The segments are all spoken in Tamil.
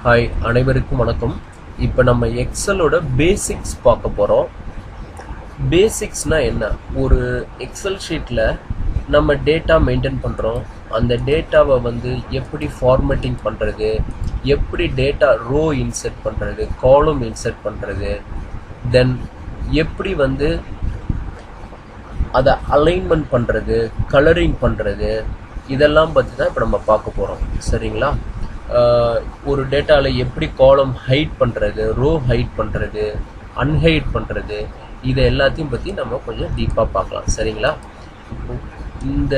ஹாய், அனைவருக்கும் வணக்கம். இப்போ நம்ம எக்ஸலோட பேசிக்ஸ் பார்க்க போகிறோம். பேசிக்ஸ்னால் என்ன? ஒரு எக்ஸல் ஷீட்டில் நம்ம டேட்டா மெயின்டைன் பண்ணுறோம். அந்த டேட்டாவை எப்படி ஃபார்மேட்டிங் பண்ணுறது, எப்படி டேட்டா ரோ இன்சர்ட் பண்ணுறது, காலம் இன்சர்ட் பண்ணுறது, தென் எப்படி அதை அலைன்மெண்ட் பண்ணுறது, கலரிங் பண்ணுறது, இதெல்லாம் பற்றி தான் இப்போ நம்ம பார்க்க போகிறோம். சரிங்களா? ஒரு டேட்டாவில் எப்படி காலம் ஹைட் பண்ணுறது, ரோ ஹைட் பண்ணுறது, அன்ஹைட் பண்ணுறது, இதை எல்லாத்தையும் பற்றி நம்ம கொஞ்சம் டீப்பாக பார்க்கலாம். சரிங்களா? இந்த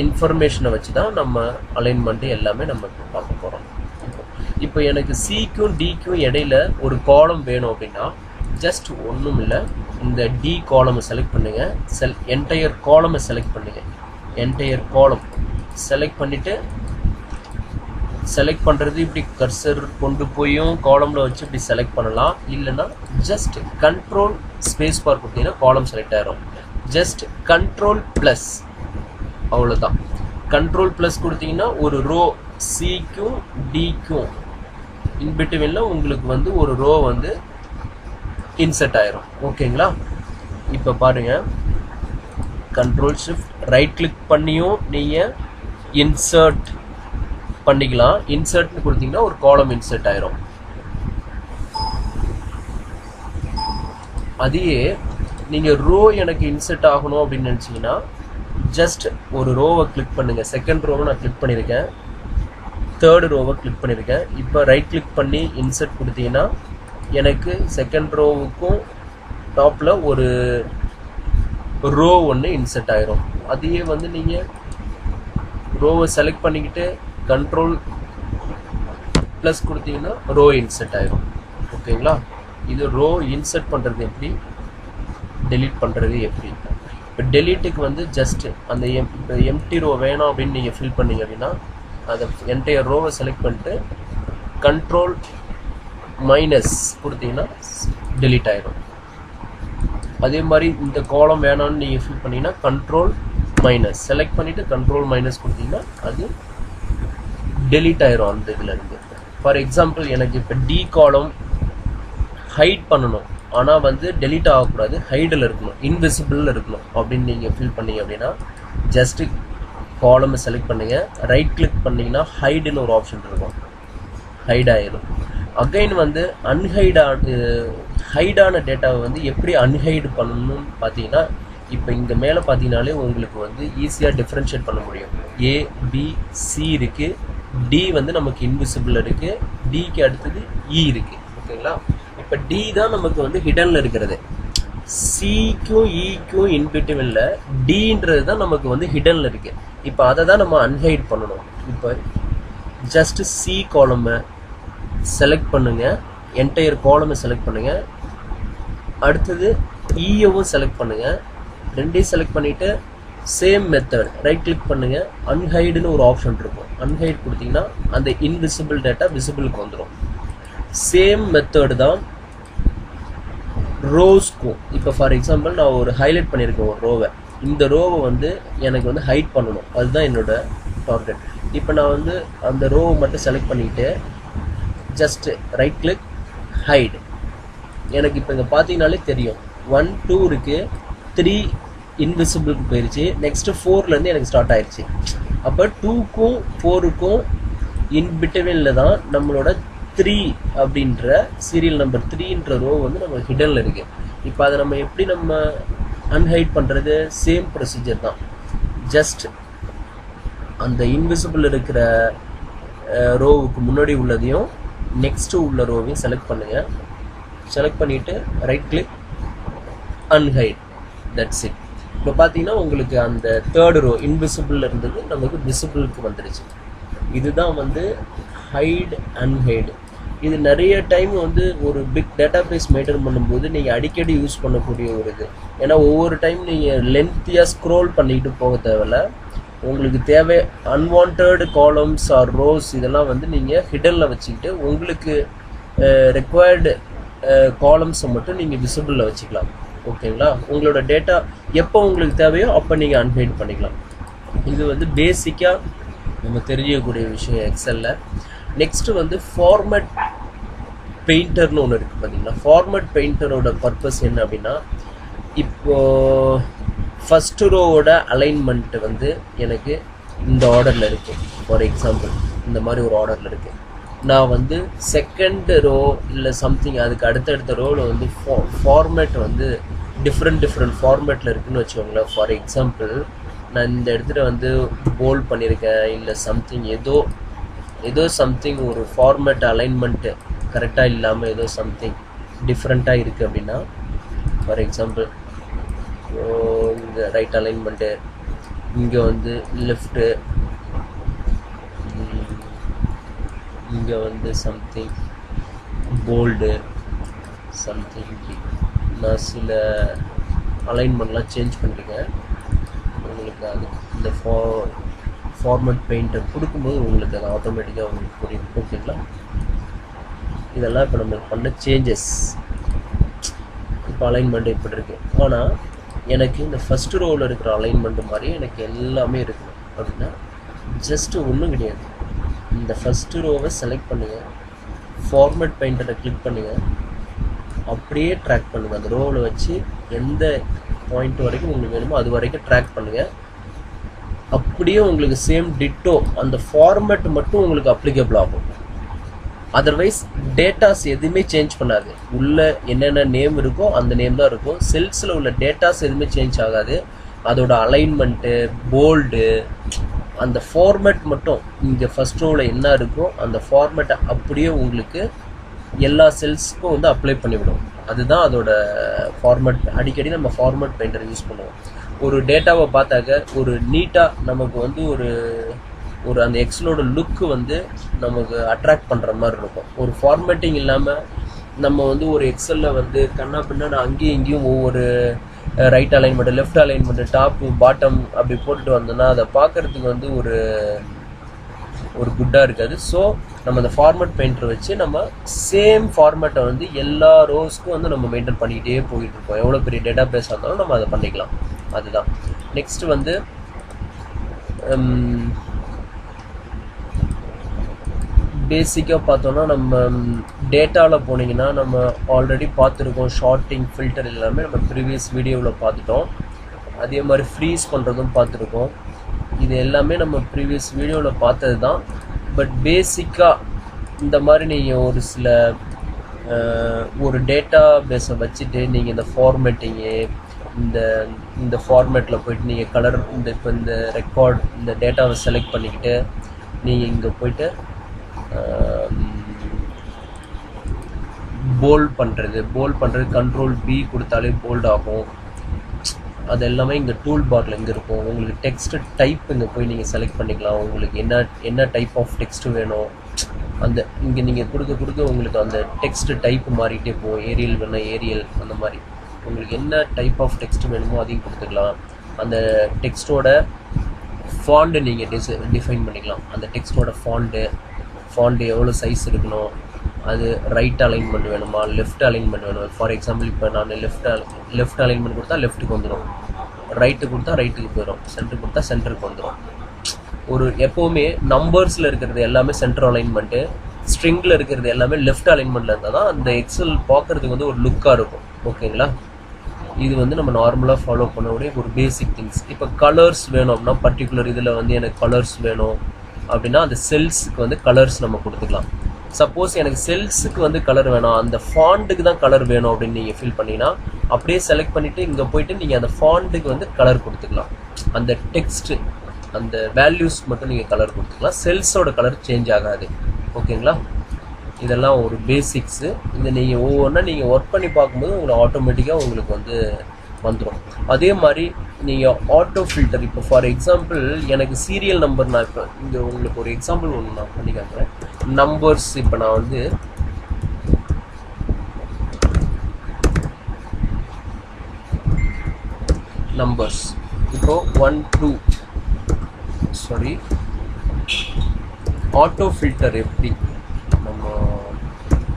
இன்ஃபர்மேஷனை வச்சு தான் நம்ம அலைன்மெண்ட்டு எல்லாமே நம்ம பார்க்க போகிறோம். இப்போ எனக்கு சிக்கும் டிக்கும் இடையில ஒரு காலம் வேணும் அப்படின்னா ஜஸ்ட் ஒன்றும் இல்லை, இந்த டி காலமை செலக்ட் பண்ணுங்கள், என்டையர் காலமை செலக்ட் பண்ணுங்கள். என்டையர் காலம் செலக்ட் பண்ணிவிட்டு செலக்ட் பண்ணுறது இப்படி கர்சர் கொண்டு போயும் காலமில் வச்சு இப்படி செலக்ட் பண்ணலாம். இல்லைன்னா ஜஸ்ட் கண்ட்ரோல் ஸ்பேஸ் பார் கொடுத்தீங்கன்னா காலம் செலக்ட் ஆகிரும். ஜஸ்ட் கண்ட்ரோல் ப்ளஸ், அவ்வளோதான். கண்ட்ரோல் ப்ளஸ் கொடுத்தீங்கன்னா ஒரு ரோ சிக்கும் டிக்கும் இன்பிட்வீனில் உங்களுக்கு ஒரு ரோ இன்சர்ட் ஆயிரும். ஓகேங்களா? இப்போ பாருங்கள், கண்ட்ரோல் ஷிஃப்ட் ரைட் கிளிக் பண்ணியும் நீங்கள் இன்சர்ட் பண்ணிக்கலாம். இன்சர்ட்னு கொடுத்தீங்கன்னா ஒரு காலம் இன்சர்ட் ஆயிரும். அதையே நீங்கள் ரோ எனக்கு இன்சர்ட் ஆகணும் அப்படின்னு நினச்சிங்கன்னா ஜஸ்ட் ஒரு ரோவை கிளிக் பண்ணுங்கள். செகண்ட் ரோவை நான் கிளிக் பண்ணியிருக்கேன், தேர்டு ரோவை கிளிக் பண்ணியிருக்கேன். இப்போ ரைட் கிளிக் பண்ணி இன்சர்ட் கொடுத்தீங்கன்னா எனக்கு செகண்ட் ரோவுக்கும் டாப்பில் ஒரு ரோ ஒன்று இன்சர்ட் ஆயிரும். அதையே நீங்கள் ரோவை செலக்ட் பண்ணிக்கிட்டு கண்ட்ரோல் ப்ளஸ் கொடுத்தீங்கன்னா ரோ இன்சர்ட் ஆயிரும். ஓகேங்களா? இது ரோ இன்சர்ட் பண்ணுறது எப்படி, டெலீட் பண்ணுறது எப்படி. இப்போ டெலீட்டுக்கு ஜஸ்ட் அந்த இப்போ எம்டி ரோ வேணும் அப்படின்னு நீங்கள் ஃபில் பண்ணீங்க அப்படின்னா அதை என்டையர் ரோவை செலக்ட் பண்ணிட்டு கண்ட்ரோல் மைனஸ் கொடுத்தீங்கன்னா டெலீட் ஆயிரும். அதே மாதிரி இந்த காலம் வேணான்னு நீங்கள் ஃபில் பண்ணிங்கன்னா கண்ட்ரோல் மைனஸ் செலக்ட் பண்ணிவிட்டு கண்ட்ரோல் மைனஸ் கொடுத்தீங்கன்னா அது டெலீட் ஆயிரும் அந்த இதுலேருந்து. ஃபார் எக்ஸாம்பிள், எனக்கு இப்போ டி காலம் ஹைட் பண்ணணும், ஆனால் டெலீட் ஆகக்கூடாது, ஹைடில் இருக்கணும், இன்விசிபிளில் இருக்கணும் அப்படின்னு நீங்கள் ஃபில் பண்ணீங்க அப்படின்னா ஜஸ்ட்டு காலமை செலக்ட் பண்ணுங்கள், ரைட் கிளிக் பண்ணிங்கன்னா ஹைடுன்னு ஒரு ஆப்ஷன் இருக்கும், ஹைட் ஆயிரும். அகைன் ஹைடான டேட்டாவை எப்படி அன்ஹைடு பண்ணணும்னு பார்த்தீங்கன்னா இப்போ இங்கே மேலே பார்த்தீங்கன்னாலே உங்களுக்கு ஈஸியாக டிஃப்ரென்ஷியேட் பண்ண முடியும். ஏ பி சி இருக்குது, டி நமக்கு இன்விசிபிள் இருக்குது, டிக்கு அடுத்தது இ இருக்குது. ஓகேங்களா? இப்போ டி தான் நமக்கு ஹிடனில் இருக்கிறது. சிக்கும் இக்கும் இன்பிட்வீனில் டின்றது தான் நமக்கு ஹிடனில் இருக்குது. இப்போ அதை தான் நம்ம அன்ஹைட் பண்ணணும். இப்போ ஜஸ்ட் சி காலமை செலக்ட் பண்ணுங்கள், என்டையர் காலமை செலக்ட் பண்ணுங்கள், அடுத்தது இயவும் செலக்ட் பண்ணுங்கள். ரெண்டையும் செலக்ட் பண்ணிவிட்டு சேம் மெத்தட் ரைட் கிளிக் பண்ணுங்கள், அன்ஹைடுன்னு ஒரு ஆப்ஷன் இருக்கும், அன்ஹைட் கொடுத்தீங்கன்னா அந்த இன்விசிபிள் டேட்டா விசிபிளுக்கு வந்துடும். சேம் மெத்தட் தான் ரோஸ்க்கும். இப்போ ஃபார் எக்ஸாம்பிள் நான் ஒரு ஹைலைட் பண்ணியிருக்கேன் ஒரு ரோவை, இந்த ரோவை எனக்கு ஹைட் பண்ணணும், அதுதான் என்னோட டார்கெட். இப்போ நான் அந்த ரோவை மட்டும் செலக்ட் பண்ணிக்கிட்டு ஜஸ்ட் ரைட் கிளிக் ஹைட். எனக்கு இப்போ இங்கே பார்த்தீங்கன்னாலே தெரியும் 1 2 இருக்குது, 3 இன்விசிபிளுக்கு போயிடுச்சு, நெக்ஸ்ட்டு 4லேருந்து எனக்கு ஸ்டார்ட் ஆயிடுச்சு. அப்போ 2க்கும் 4க்கும் இன்பிட்வீனில் தான் நம்மளோட 3 அப்படின்ற சீரியல் நம்பர் 3ன்ற ரோ நம்ம ஹிடனில் இருக்குது. இப்போ அதை நம்ம எப்படி அன்ஹைட் பண்ணுறது? சேம் ப்ரொசீஜர் தான். ஜஸ்ட் அந்த இன்விசிபிள் இருக்கிற ரோவுக்கு முன்னாடி உள்ளதையும் நெக்ஸ்ட்டு உள்ள ரோவையும் செலக்ட் பண்ணுங்கள். செலக்ட் பண்ணிவிட்டு right click unhide, that's it. இப்போ பார்த்தீங்கன்னா உங்களுக்கு அந்த தேர்டு ரோ இன்விசிபிள் இருந்தது நமக்கு விசிபிளுக்கு வந்துடுச்சு. இதுதான் ஹைட் அன்ஹைடு. இது நிறைய டைம் ஒரு பிக் டேட்டா பேஸ் மெயின்டைன் பண்ணும்போது நீங்கள் அடிக்கடி யூஸ் பண்ணக்கூடிய ஒரு இது. ஏன்னா ஒவ்வொரு டைம் நீங்கள் லென்த்தியாக ஸ்க்ரோல் பண்ணிக்கிட்டு போக தேவையில்ல. உங்களுக்கு தேவை அன்வான்ட் காலம்ஸ் ஆர் ரோஸ் இதெல்லாம் நீங்கள் ஹிடனில் வச்சுக்கிட்டு உங்களுக்கு ரெக்வயர்டு காலம்ஸை மட்டும் நீங்கள் விசிபிளில் வச்சுக்கலாம். ஓகேங்களா? உங்களோட டேட்டா எப்போ உங்களுக்கு தேவையோ அப்போ நீங்கள் அன்ஹைட் பண்ணிக்கலாம். இது பேசிக்காக நம்ம தெரிஞ்சிக்கக்கூடிய விஷயம் எக்ஸலில். நெக்ஸ்ட்டு வந்து ஃபார்மேட் பெயிண்டர்னு ஒன்று இருக்குது பார்த்தீங்கன்னா. ஃபார்மேட் பெயிண்டரோட பர்பஸ் என்ன அப்படின்னா, இப்போது ஃபஸ்ட்டு ரோவோட அலைன்மெண்ட்டு வந்து எனக்கு இந்த ஆர்டரில் இருக்குது. ஃபார் எக்ஸாம்பிள் இந்த மாதிரி ஒரு ஆர்டரில் இருக்குது. நான் வந்து செகண்ட் ரோ இல்லை சம்திங் அதுக்கு அடுத்தடுத்த ரோவில் வந்து ஃபார்மேட் வந்து டிஃப்ரெண்ட் ஃபார்மேட்டில் இருக்குதுன்னு வச்சுக்கோங்களேன். ஃபார் எக்ஸாம்பிள் நான் இந்த இடத்துல வந்து போல்ட் பண்ணியிருக்கேன், இல்லை சம்திங் ஏதோ சம்திங் ஒரு ஃபார்மேட் அலைன்மெண்ட்டு கரெக்டாக இல்லாமல் ஏதோ சம்திங் டிஃப்ரெண்ட்டாக இருக்குது அப்படின்னா, ஃபார் எக்ஸாம்பிள் இங்கே ரைட் அலைன்மெண்ட்டு, இங்கே வந்து லெஃப்ட்டு, இங்கே வந்து சம்திங் போல்டு சம்திங், நான் சில அலைன்மெண்ட்லாம் சேஞ்ச் பண்ணியிருக்கேன். உங்களுக்கு அது இந்த ஃபார்மேட் பெயிண்டர் கொடுக்கும்போது உங்களுக்கு அது ஆட்டோமேட்டிக்காக உங்களுக்கு புரியும். ஓகேங்களா? இதெல்லாம் இப்போ நம்ம பண்ண சேஞ்சஸ். இப்போ அலைன்மெண்ட் இப்படி இருக்குது. ஆனால் எனக்கு இந்த ஃபஸ்ட்டு ரோவில் இருக்கிற அலைன்மெண்ட்டு மாதிரி எனக்கு எல்லாமே இருக்குது அப்படின்னா ஜஸ்ட்டு ஒன்றும் கிடையாது. இந்த ஃபஸ்ட்டு ரோவை செலக்ட் பண்ணுங்கள், ஃபார்மேட் பெயிண்டரை கிளிக் பண்ணுங்கள், அப்படியே ட்ராக் பண்ணுங்கள். அந்த ரோவில் வச்சு எந்த பாயிண்ட் வரைக்கும் உங்களுக்கு வேணுமோ அது வரைக்கும் ட்ராக் பண்ணுங்கள். அப்படியே உங்களுக்கு சேம் டிட்டோ அந்த ஃபார்மேட் மட்டும் உங்களுக்கு அப்ளிகபிள் ஆகும். அதர்வைஸ் டேட்டாஸ் எதுவுமே சேஞ்ச் பண்ணாது. உள்ள என்னென்ன நேம் இருக்கோ அந்த நேம் தான் இருக்கும். செல்ஸில் உள்ள டேட்டாஸ் எதுவுமே சேஞ்ச் ஆகாது. அதோட அலைன்மெண்ட்டு, போல்டு, அந்த ஃபார்மேட் மட்டும் இங்கே ஃபஸ்ட் ரோவில் என்ன இருக்கோ அந்த ஃபார்மேட்டை அப்படியே உங்களுக்கு எல்லா செல்ஸுக்கும் வந்து அப்ளை பண்ணிவிடும். அதுதான் அதோட ஃபார்மேட். அடிக்கடி நம்ம ஃபார்மேட் பெயிண்டர் யூஸ் பண்ணுவோம். ஒரு டேட்டாவை பார்த்தாக்க ஒரு நீட்டாக நமக்கு வந்து ஒரு அந்த எக்ஸலோட லுக்கு வந்து நமக்கு அட்ராக்ட் பண்ணுற மாதிரி இருக்கும். ஒரு ஃபார்மேட்டிங் இல்லாமல் நம்ம வந்து ஒரு எக்ஸலில் வந்து கண்ணா பின்னா அங்கேயும் இங்கேயும் ஒவ்வொரு right alignment, left alignment, top, bottom அப்படி போட்டுட்டு வந்தோம்னா அதை பார்க்குறதுக்கு வந்து ஒரு குட்டாக இருக்காது. ஸோ நம்ம அந்த ஃபார்மேட் பெயிண்டர் வச்சு நம்ம சேம் ஃபார்மேட்டை வந்து எல்லா ரோஸ்க்கும் வந்து நம்ம மெயின்டைன் பண்ணிக்கிட்டே போயிட்டு இருக்கோம். எவ்வளோ பெரிய டேட்டா பேஸாக இருந்தாலும் நம்ம அதை பண்ணிக்கலாம். அதுதான். நெக்ஸ்ட் வந்து பேசிக்காக பார்த்தோன்னா நம்ம டேட்டாவில் போனீங்கன்னா நம்ம ஆல்ரெடி பார்த்துருக்கோம். ஷார்ட்டிங், ஃபில்டர் எல்லாமே நம்ம ப்ரீவியஸ் வீடியோவில் பார்த்துட்டோம். அதே மாதிரி ஃப்ரீஸ் பண்ணுறதும் பார்த்துருக்கோம். இது எல்லாமே நம்ம ப்ரீவியஸ் வீடியோவில் பார்த்தது தான். பட் பேசிக்காக இந்த மாதிரி நீங்கள் ஒரு சில ஒரு டேட்டா பேஸை வச்சுட்டு நீங்கள் இந்த ஃபார்மேட்டிங்கு இந்த ஃபார்மேட்டில் போய்ட்டு நீங்கள் கலர் இப்போ இந்த ரெக்கார்ட் இந்த டேட்டாவை செலக்ட் பண்ணிக்கிட்டு நீங்கள் இங்கே போய்ட்டு போல்ட் பண்ணுறது கண்ட்ரோல் B கொடுத்தாலே போல்ட் ஆகும். அது எல்லாமே இங்கே டூல் பாரில் இங்கே இருக்கும். உங்களுக்கு டெக்ஸ்ட் டைப் இங்கே போய் நீங்கள் செலக்ட் பண்ணிக்கலாம். உங்களுக்கு என்ன டைப் ஆஃப் டெக்ஸ்ட் வேணும் அந்த இங்கே நீங்கள் கொடுக்க உங்களுக்கு அந்த டெக்ஸ்ட் டைப் மாறிட்டே போகும். ஏரியல் வேணால் ஏரியல், அந்த மாதிரி உங்களுக்கு என்ன டைப் ஆஃப் டெக்ஸ்ட் வேணுமோ அதையும் கொடுத்துக்கலாம். அந்த டெக்ஸ்ட்டோட ஃபாண்ட்டு நீங்கள் டிஃபைன் பண்ணிக்கலாம். அந்த டெக்ஸ்ட்டோட ஃபாண்ட்டு எவ்வளோ சைஸ் இருக்கணும், அது ரைட் அலைன்மெண்ட் வேணுமா, லெஃப்ட் அலைன்மெண்ட் வேணுமா. ஃபார் எக்ஸாம்பிள் இப்போ நான் லெஃப்ட் அலைன்மெண்ட் கொடுத்தா லெஃப்ட்டுக்கு வந்துடும், ரைட்டு கொடுத்தா ரைட்டுக்கு போயிடும், சென்டர் கொடுத்தா சென்டருக்கு வந்துடும். எப்போவுமே நம்பர்ஸில் இருக்கிறது எல்லாமே சென்டர் அலைன்மெண்ட்டு, ஸ்ட்ரிங்கில் இருக்கிறது எல்லாமே லெஃப்ட் அலைன்மெண்ட்டில் இருந்தால் தான் அந்த எக்ஸல் பார்க்குறதுக்கு வந்து ஒரு லுக்காக இருக்கும். ஓகேங்களா? இது வந்து நம்ம நார்மலாக ஃபாலோ பண்ணக்கூடிய ஒரு பேசிக் திங்ஸ். இப்போ கலர்ஸ் வேணும் அப்படின்னா பர்டிகுலர் இதில் வந்து எனக்கு கலர்ஸ் வேணும் அப்படின்னா அந்த செல்ஸுக்கு வந்து கலர்ஸ் நம்ம கொடுத்துக்கலாம். சப்போஸ் எனக்கு செல்ஸுக்கு வந்து கலர் வேணும், அந்த ஃபாண்ட்டுக்கு தான் கலர் வேணும் அப்படின்னு நீங்கள் ஃபீல் பண்ணிங்கன்னா அப்படியே செலக்ட் பண்ணிவிட்டு இங்கே போய்ட்டு நீங்கள் அந்த ஃபாண்ட்டுக்கு வந்து கலர் கொடுத்துக்கலாம். அந்த டெக்ஸ்ட்டு அந்த வேல்யூஸ்க்கு மட்டும் நீங்கள் கலர் கொடுத்துக்கலாம். செல்ஸோட கலர் சேஞ்ச் ஆகாது. ஓகேங்களா? இதெல்லாம் ஒரு பேசிக்ஸு. இதை நீங்கள் ஒவ்வொன்றா நீங்கள் ஒர்க் பண்ணி பார்க்கும்போது உங்களுக்கு ஆட்டோமேட்டிக்காக உங்களுக்கு வந்து வந்துடும். அதே மாதிரி நீங்கள் ஆட்டோ ஃபில்டர், இப்போ ஃபார் எக்ஸாம்பிள் எனக்கு சீரியல் நம்பர், நான் இப்போ இங்கே உங்களுக்கு ஒரு எக்ஸாம்பிள் ஒன்று நான் பண்ணி காட்டுறேன். நம்பர்ஸ் இப்போ நான் வந்து நம்பர்ஸ் இப்போ 1 2 ஆட்டோ ஃபில்டர் எப்படி நம்ம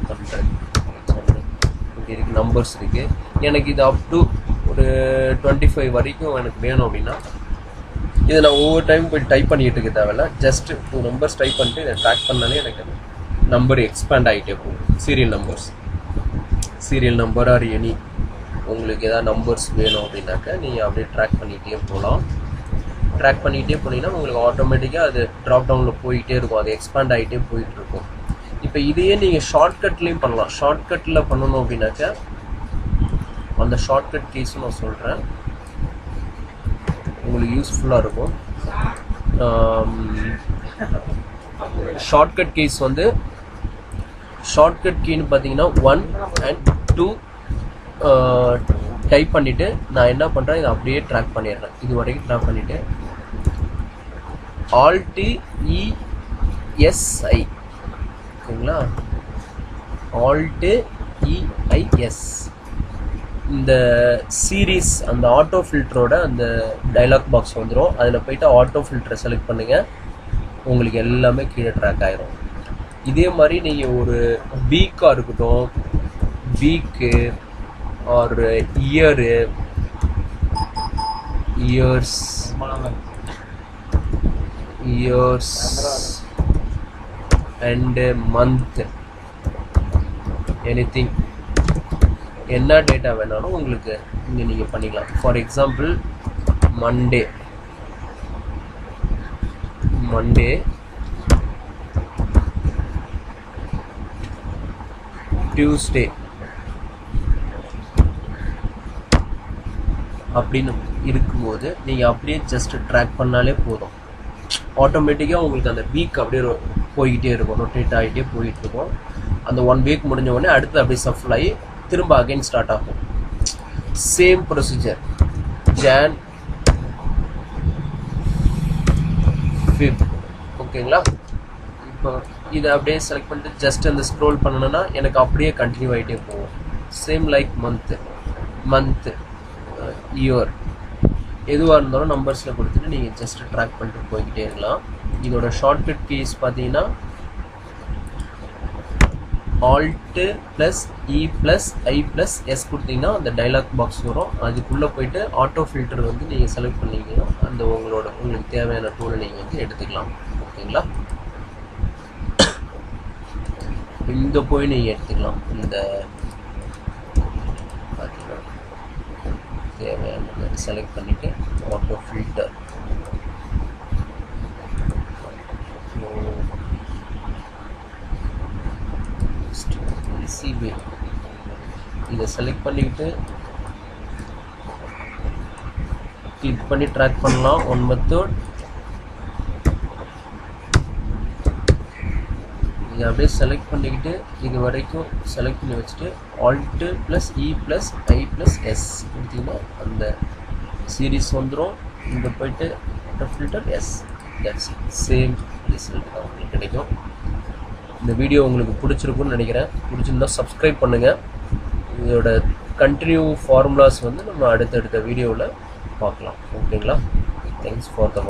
பண்ணுறது. இங்கே இருக்குது நம்பர்ஸ் இருக்குது. எனக்கு இது அப் டு ஒரு 25 வரைக்கும் எனக்கு வேணும் அப்படின்னா இதை நான் ஒவ்வொரு டைம் போய் டைப் பண்ணிக்கிட்டு இருக்க தேவையில்ல. ஜஸ்ட் 2 நம்பர்ஸ் டைப் பண்ணிட்டு இதை ட்ராக் பண்ணாலே எனக்கு நம்பர் எக்ஸ்பேண்ட் ஆகிட்டே போகும். சீரியல் நம்பர் ஆர் எனி உங்களுக்கு ஏதாவது நம்பர்ஸ் வேணும் அப்படின்னாக்கா நீங்கள் அப்படியே ட்ராக் பண்ணிகிட்டே போகலாம். ட்ராக் பண்ணிகிட்டே போனீங்கன்னா உங்களுக்கு ஆட்டோமேட்டிக்காக அது ட்ராப் டவுனில் போயிட்டே இருக்கும், அது எக்ஸ்பேண்ட் ஆகிட்டே போயிட்டுருக்கும். இப்போ இதையே நீங்கள் ஷார்ட்கட்லேயும் பண்ணலாம். ஷார்ட்கட்டில் பண்ணணும் அப்படின்னாக்கா அந்த ஷார்ட்கட் கேஸும் நான் சொல்கிறேன், உங்களுக்கு யூஸ்ஃபுல்லாக இருக்கும். ஷார்ட்கட் கேஸ் வந்து ஷார்ட்கட் கீன்னு பார்த்தீங்கன்னா 1 and 2 டைப் பண்ணிவிட்டு நான் என்ன பண்ணுறேன், இதை அப்படியே ட்ராக் பண்ணிடுறேன். இது வரைக்கும் ட்ராக் பண்ணிவிட்டு Alt ESI ஓகேங்களா, Alt EIS இந்த சீரீஸ் அந்த ஆட்டோ ஃபில்டரோட அந்த டைலாக் பாக்ஸ் வந்துடும். அதில் போய்ட்டு ஆட்டோ ஃபில்டரை செலக்ட் பண்ணுங்கள், உங்களுக்கு எல்லாமே கீழே ட்ராக் ஆகிரும். இதே மாதிரி நீங்கள் ஒரு வீக்காக இருக்கட்டும், week or years and month anything என்ன டேட்டா வேணாலும் உங்களுக்கு இங்கே நீங்கள் பண்ணிக்கலாம். ஃபார் எக்ஸாம்பிள் மண்டே டியூஸ்டே அப்படின்னு இருக்கும்போது நீங்கள் அப்படியே ஜஸ்ட் ட்ராக் பண்ணாலே போதும். ஆட்டோமேட்டிக்காக உங்களுக்கு அந்த வீக் அப்படியே போய்கிட்டே இருக்கும், ரொட்டேட் ஆகிட்டே போயிட்டு இருக்கும். அந்த 1 வீக் முடிஞ்ச உடனே அடுத்து அப்படியே சஃபில் ஆகி திரும்ப அகைன் ஸ்டார்ட் ஆகும். சேம் ப்ரொசீஜர் Jan, Feb ஓகேங்களா. இப்போ இதை அப்படியே செலக்ட் பண்ணிட்டு ஜஸ்ட் அந்த ஸ்க்ரோல் பண்ணணுன்னா எனக்கு அப்படியே கண்டினியூ ஆகிட்டே போகும். சேம் லைக் மந்த் இயர் எதுவாக இருந்தாலும் நம்பர்ஸில் கொடுத்துட்டு நீங்கள் ஜஸ்ட் ட்ராக் பண்ணிட்டு போய்கிட்டே இருக்கலாம். இதோட ஷார்ட்கட் கீஸ் பார்த்தீங்கன்னா Alt +E +I +S கொடுத்தீங்கன்னா அந்த டைலாக் பாக்ஸ் வரும். அதுக்குள்ளே போயிட்டு ஆட்டோ ஃபில்டர் வந்து நீங்கள் செலக்ட் பண்ணிங்கன்னா அந்த உங்களுக்கு தேவையான டூலை நீங்கள் வந்து எடுத்துக்கலாம். ஓகேங்களா, இந்த போய் நீங்கள் எடுத்துக்கலாம். இந்த பார்த்தீங்கன்னா தேவையான செலக்ட் பண்ணிவிட்டு ஆட்டோ ஃபில்டர் சிபி இதை செலக்ட் பண்ணிக்கிட்டு கிளிக் பண்ணி ட்ராக் பண்ணலாம். 1 மெத்தட் இதை அப்படியே செலக்ட் பண்ணிக்கிட்டு இது வரைக்கும் செலக்ட் பண்ணி வச்சுட்டு Alt +E +I +S கொடுத்தீங்கன்னா அந்த சீரீஸ் வந்துடும். இங்கே போயிட்டு ஃபில்டர் எஸ், தட்ஸ் சேம் ரிசல்ட் தான் உங்களுக்கு கிடைக்கும். இந்த வீடியோ உங்களுக்கு பிடிச்சிருக்குன்னு நினைக்கிறேன். பிடிச்சிருந்தா சப்ஸ்கிரைப் பண்ணுங்கள். இதோட கண்டினியூ ஃபார்முலாஸ் வந்து நம்ம அடுத்தடுத்த வீடியோவில் பார்க்கலாம். ஓகேங்களா, தேங்க்ஸ் ஃபார் த